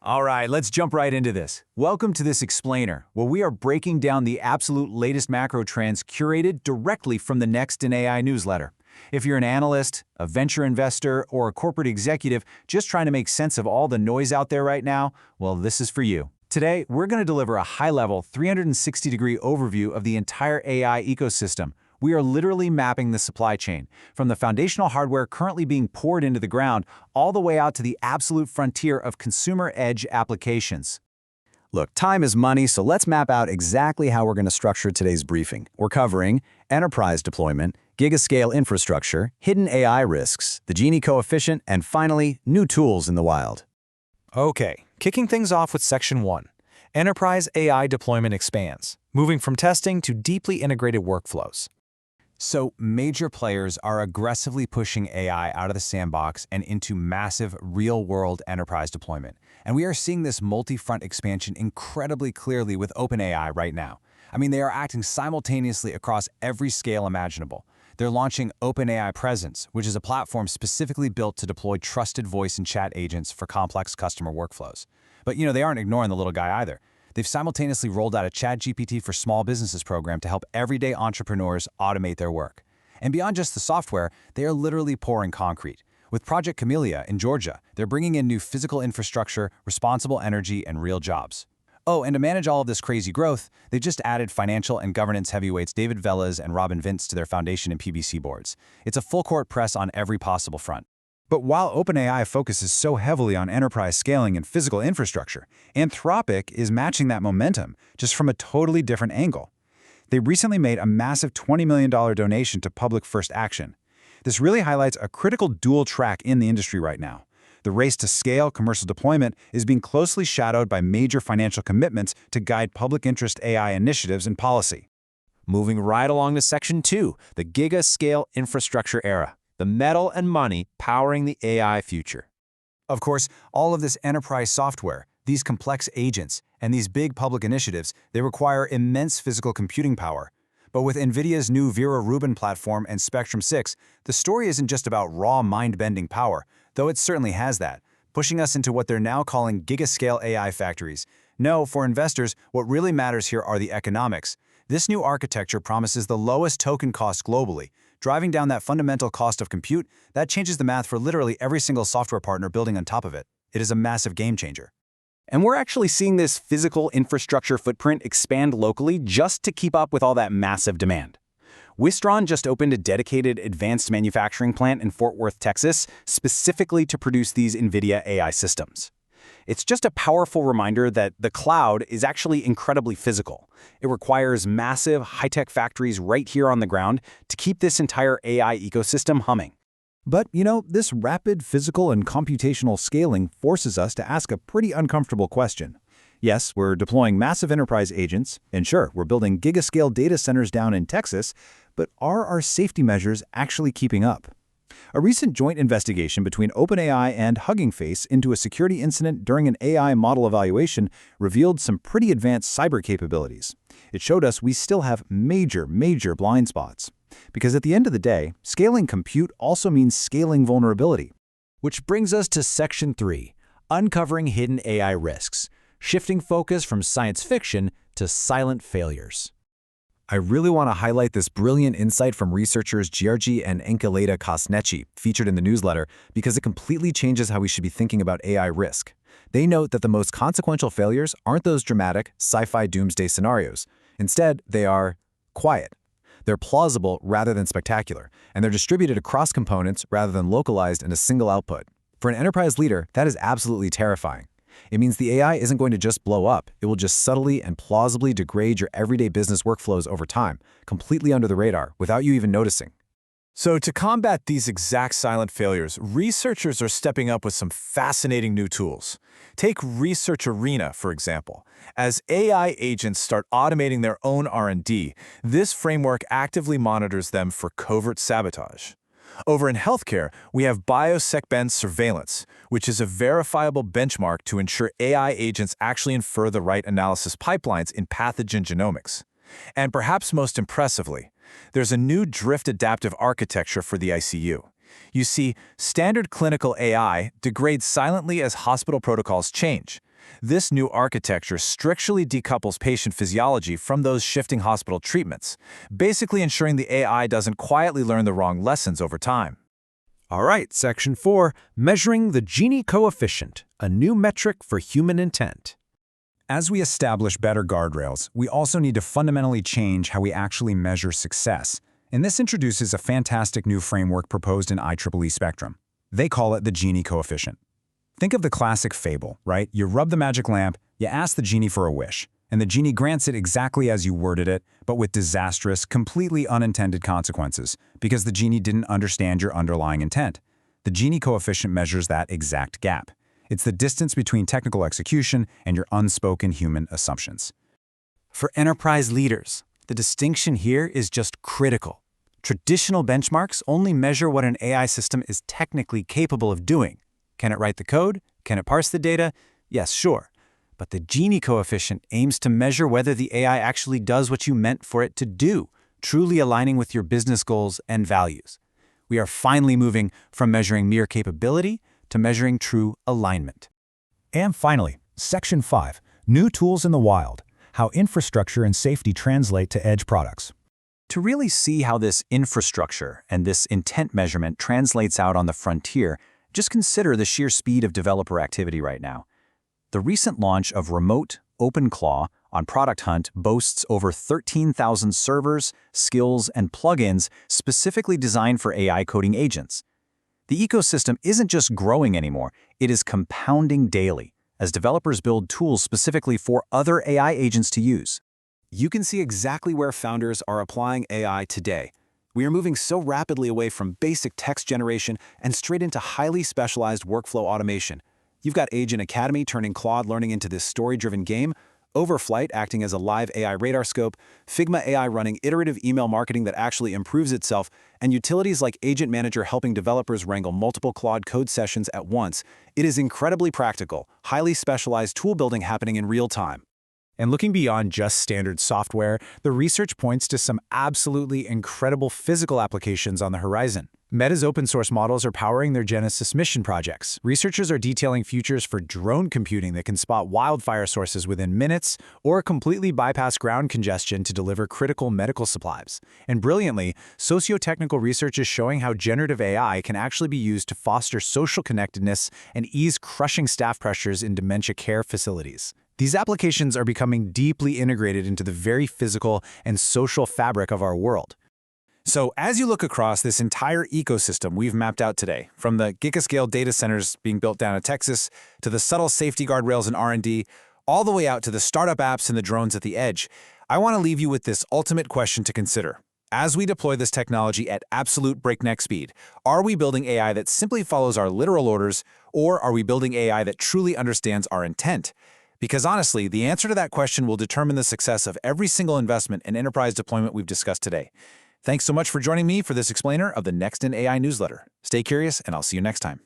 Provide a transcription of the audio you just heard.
All right, let's jump right into this. Welcome to this explainer, where we are breaking down the absolute latest macro trends curated directly from the Next in AI newsletter. If you're an analyst, a venture investor, or a corporate executive just trying to make sense of all the noise out there right now, well, this is for you. Today, we're going to deliver a high-level, 360-degree overview of the entire AI ecosystem. We are literally mapping the supply chain, from the foundational hardware currently being poured into the ground, all the way out to the absolute frontier of consumer edge applications. Look, time is money, so let's map out exactly how we're going to structure today's briefing. We're covering enterprise deployment, gigascale infrastructure, hidden AI risks, the Gini coefficient, and finally, new tools in the wild. Okay, kicking things off with Section 1. Enterprise AI deployment expands, moving from testing to deeply integrated workflows. So, major players are aggressively pushing AI out of the sandbox and into massive, real-world enterprise deployment. And we are seeing this multi-front expansion incredibly clearly with OpenAI right now. I mean, they are acting simultaneously across every scale imaginable. They're launching OpenAI Presence, which is a platform specifically built to deploy trusted voice and chat agents for complex customer workflows. But, they aren't ignoring the little guy either. They've simultaneously rolled out a ChatGPT for Small Businesses program to help everyday entrepreneurs automate their work. And beyond just the software, they are literally pouring concrete. With Project Camellia in Georgia, they're bringing in new physical infrastructure, responsible energy, and real jobs. Oh, and to manage all of this crazy growth, they've just added financial and governance heavyweights David Velez and Robin Vince to their foundation and PBC boards. It's a full-court press on every possible front. But while OpenAI focuses so heavily on enterprise scaling and physical infrastructure, Anthropic is matching that momentum, just from a totally different angle. They recently made a massive $20 million donation to Public First Action. This really highlights a critical dual track in the industry right now. The race to scale commercial deployment is being closely shadowed by major financial commitments to guide public interest AI initiatives and policy. Moving right along to Section 2, the Gigascale infrastructure era. The metal and money powering the AI future. Of course, all of this enterprise software, these complex agents, and these big public initiatives, they require immense physical computing power. But with NVIDIA's new Vera Rubin platform and Spectrum 6, the story isn't just about raw mind-bending power, though it certainly has that, pushing us into what they're now calling gigascale AI factories. No, for investors, what really matters here are the economics. This new architecture promises the lowest token cost globally. Driving down that fundamental cost of compute, that changes the math for literally every single software partner building on top of it. It is a massive game changer. And we're actually seeing this physical infrastructure footprint expand locally just to keep up with all that massive demand. Wistron just opened a dedicated advanced manufacturing plant in Fort Worth, Texas, specifically to produce these NVIDIA AI systems. It's just a powerful reminder that the cloud is actually incredibly physical. It requires massive, high-tech factories right here on the ground to keep this entire AI ecosystem humming. But, this rapid physical and computational scaling forces us to ask a pretty uncomfortable question. Yes, we're deploying massive enterprise agents, and sure, we're building gigascale data centers down in Texas, but are our safety measures actually keeping up? A recent joint investigation between OpenAI and Hugging Face into a security incident during an AI model evaluation revealed some pretty advanced cyber capabilities. It showed us we still have major blind spots. Because at the end of the day, scaling compute also means scaling vulnerability. Which brings us to Section 3, uncovering hidden AI risks, shifting focus from science fiction to silent failures. I really want to highlight this brilliant insight from researchers Giorgi and Enkeleda Kosneci, featured in the newsletter, because it completely changes how we should be thinking about AI risk. They note that the most consequential failures aren't those dramatic, sci-fi doomsday scenarios. Instead, they are quiet. They're plausible rather than spectacular, and they're distributed across components rather than localized in a single output. For an enterprise leader, that is absolutely terrifying. It means the AI isn't going to just blow up. It will just subtly and plausibly degrade your everyday business workflows over time, completely under the radar, without you even noticing. So to combat these exact silent failures, researchers are stepping up with some fascinating new tools. Take Research Arena, for example. As AI agents start automating their own R&D, this framework actively monitors them for covert sabotage. Over in healthcare, we have biosecurity surveillance, which is a verifiable benchmark to ensure AI agents actually infer the right analysis pipelines in pathogen genomics. And perhaps most impressively, there's a new drift adaptive architecture for the ICU. You see, standard clinical AI degrades silently as hospital protocols change. This new architecture strictly decouples patient physiology from those shifting hospital treatments, basically ensuring the AI doesn't quietly learn the wrong lessons over time. All right, Section 4, Measuring the Gini Coefficient, a new metric for human intent. As we establish better guardrails, we also need to fundamentally change how we actually measure success. And this introduces a fantastic new framework proposed in IEEE Spectrum. They call it the Gini Coefficient. Think of the classic fable, right? You rub the magic lamp, you ask the genie for a wish, and the genie grants it exactly as you worded it, but with disastrous, completely unintended consequences, because the genie didn't understand your underlying intent. The Gini coefficient measures that exact gap. It's the distance between technical execution and your unspoken human assumptions. For enterprise leaders, the distinction here is just critical. Traditional benchmarks only measure what an AI system is technically capable of doing. Can it write the code? Can it parse the data? Yes, sure. But the Gini coefficient aims to measure whether the AI actually does what you meant for it to do, truly aligning with your business goals and values. We are finally moving from measuring mere capability to measuring true alignment. And finally, Section 5, New Tools in the Wild, How Infrastructure and Safety Translate to Edge Products. To really see how this infrastructure and this intent measurement translates out on the frontier, just consider the sheer speed of developer activity right now. The recent launch of Remote OpenClaw on Product Hunt boasts over 13,000 servers, skills, and plugins specifically designed for AI coding agents. The ecosystem isn't just growing anymore, it is compounding daily as developers build tools specifically for other AI agents to use. You can see exactly where founders are applying AI today. We are moving so rapidly away from basic text generation and straight into highly specialized workflow automation. You've got Agent Academy turning Claude learning into this story-driven game, Overflight acting as a live AI radar scope, Figma AI running iterative email marketing that actually improves itself, and utilities like Agent Manager helping developers wrangle multiple Claude code sessions at once. It is incredibly practical, highly specialized tool building happening in real time. And looking beyond just standard software, the research points to some absolutely incredible physical applications on the horizon. Meta's open-source models are powering their Genesis mission projects. Researchers are detailing futures for drone computing that can spot wildfire sources within minutes or completely bypass ground congestion to deliver critical medical supplies. And brilliantly, socio-technical research is showing how generative AI can actually be used to foster social connectedness and ease crushing staff pressures in dementia care facilities. These applications are becoming deeply integrated into the very physical and social fabric of our world. So as you look across this entire ecosystem we've mapped out today, from the Gigascale data centers being built down in Texas, to the subtle safety guardrails in R&D, all the way out to the startup apps and the drones at the edge, I want to leave you with this ultimate question to consider. As we deploy this technology at absolute breakneck speed, are we building AI that simply follows our literal orders, or are we building AI that truly understands our intent? Because honestly, the answer to that question will determine the success of every single investment and enterprise deployment we've discussed today. Thanks so much for joining me for this explainer of the Next in AI newsletter. Stay curious, and I'll see you next time.